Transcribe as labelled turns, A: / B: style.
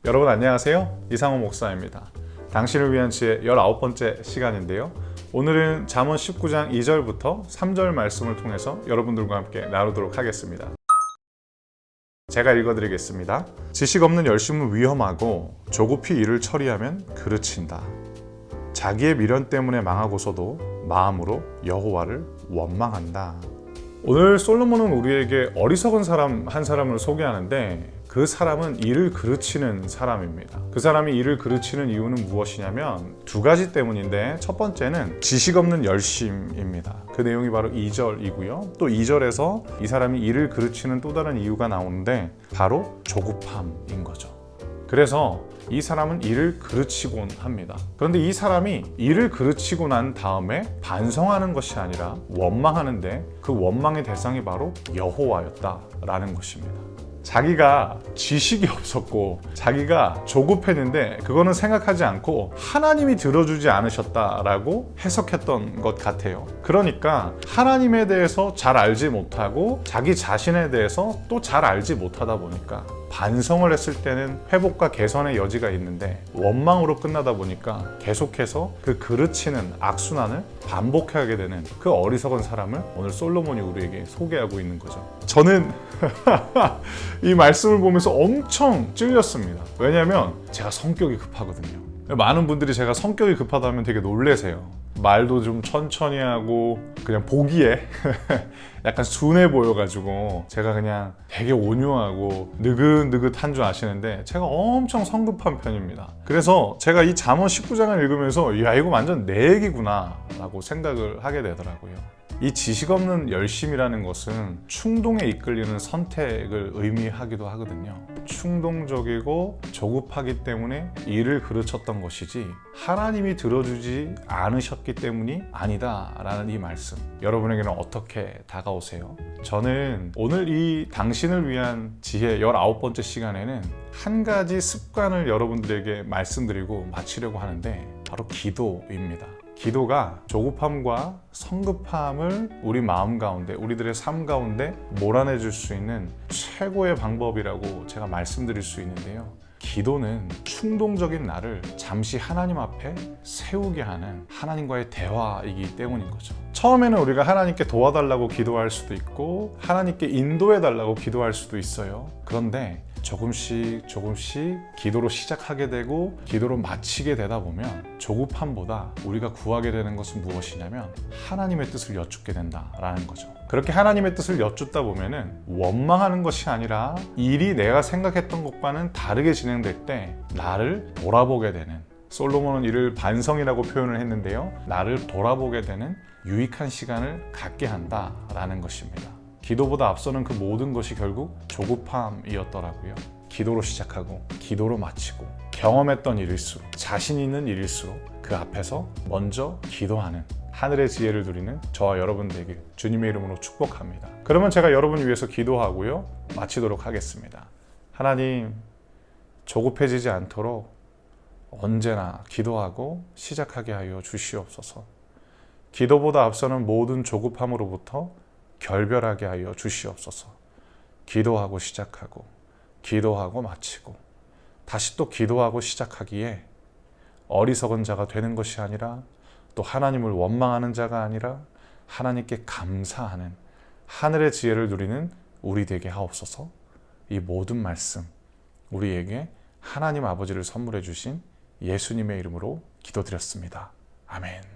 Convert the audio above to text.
A: 여러분 안녕하세요. 이상호 목사입니다. 당신을 위한 지혜 19번째 시간인데요. 오늘은 잠언 19장 2절부터 3절 말씀을 통해서 여러분들과 함께 나누도록 하겠습니다. 제가 읽어드리겠습니다. 지식 없는 열심은 위험하고 조급히 일을 처리하면 그르친다. 자기의 미련 때문에 망하고서도 마음으로 여호와를 원망한다. 오늘 솔로몬은 우리에게 어리석은 사람 한 사람을 소개하는데 그 사람은 일을 그르치는 사람입니다. 그 사람이 일을 그르치는 이유는 무엇이냐면 두 가지 때문인데, 첫 번째는 지식 없는 열심입니다. 그 내용이 바로 2절이고요. 또 2절에서 이 사람이 일을 그르치는 또 다른 이유가 나오는데 바로 조급함인 거죠. 그래서 이 사람은 일을 그르치곤 합니다. 그런데 이 사람이 일을 그르치고 난 다음에 반성하는 것이 아니라 원망하는데, 그 원망의 대상이 바로 여호와였다라는 것입니다. 자기가 지식이 없었고 자기가 조급했는데 그거는 생각하지 않고 하나님이 들어주지 않으셨다라고 해석했던 것 같아요. 그러니까 하나님에 대해서 잘 알지 못하고 자기 자신에 대해서 또 잘 알지 못하다 보니까 반성을 했을 때는 회복과 개선의 여지가 있는데 원망으로 끝나다 보니까 계속해서 그 그르치는 악순환을 반복하게 되는 그 어리석은 사람을 오늘 솔로몬이 우리에게 소개하고 있는 거죠. 저는 이 말씀을 보면서 엄청 찔렸습니다. 왜냐하면 제가 성격이 급하거든요. 많은 분들이 제가 성격이 급하다면 되게 놀라세요. 말도 좀 천천히 하고 그냥 보기에 약간 순해 보여가지고 제가 그냥 되게 온유하고 느긋느긋한 줄 아시는데 제가 엄청 성급한 편입니다. 그래서 제가 이 잠언 19장을 읽으면서 야, 이거 완전 내 얘기구나 라고 생각을 하게 되더라고요. 이 지식 없는 열심이라는 것은 충동에 이끌리는 선택을 의미하기도 하거든요. 충동적이고 조급하기 때문에 일을 그르쳤던 것이지 하나님이 들어주지 않으셨기 때문이 아니다라는 이 말씀, 여러분에게는 어떻게 다가오세요? 저는 오늘 이 당신을 위한 지혜 19번째 시간에는 한 가지 습관을 여러분들에게 말씀드리고 마치려고 하는데 바로 기도입니다. 기도가 조급함과 성급함을 우리 마음 가운데, 우리들의 삶 가운데 몰아내 줄 수 있는 최고의 방법이라고 제가 말씀드릴 수 있는데요. 기도는 충동적인 나를 잠시 하나님 앞에 세우게 하는 하나님과의 대화이기 때문인 거죠. 처음에는 우리가 하나님께 도와달라고 기도할 수도 있고 하나님께 인도해 달라고 기도할 수도 있어요. 그런데 조금씩 기도로 시작하게 되고 기도로 마치게 되다 보면 조급함보다 우리가 구하게 되는 것은 무엇이냐면 하나님의 뜻을 여쭙게 된다라는 거죠. 그렇게 하나님의 뜻을 여쭙다 보면은 원망하는 것이 아니라 일이 내가 생각했던 것과는 다르게 진행될 때 나를 돌아보게 되는, 솔로몬은 이를 반성이라고 표현을 했는데요, 나를 돌아보게 되는 유익한 시간을 갖게 한다라는 것입니다. 기도보다 앞서는 그 모든 것이 결국 조급함이었더라고요. 기도로 시작하고 기도로 마치고 경험했던 일일수록, 자신 있는 일일수록 그 앞에서 먼저 기도하는 하늘의 지혜를 누리는 저와 여러분들에게 주님의 이름으로 축복합니다. 그러면 제가 여러분을 위해서 기도하고요, 마치도록 하겠습니다. 하나님, 조급해지지 않도록 언제나 기도하고 시작하게 하여 주시옵소서. 기도보다 앞서는 모든 조급함으로부터 결별하게 하여 주시옵소서. 기도하고 시작하고 기도하고 마치고 다시 또 기도하고 시작하기에 어리석은 자가 되는 것이 아니라, 또 하나님을 원망하는 자가 아니라 하나님께 감사하는 하늘의 지혜를 누리는 우리 되게 하옵소서. 이 모든 말씀 우리에게 하나님 아버지를 선물해 주신 예수님의 이름으로 기도드렸습니다. 아멘.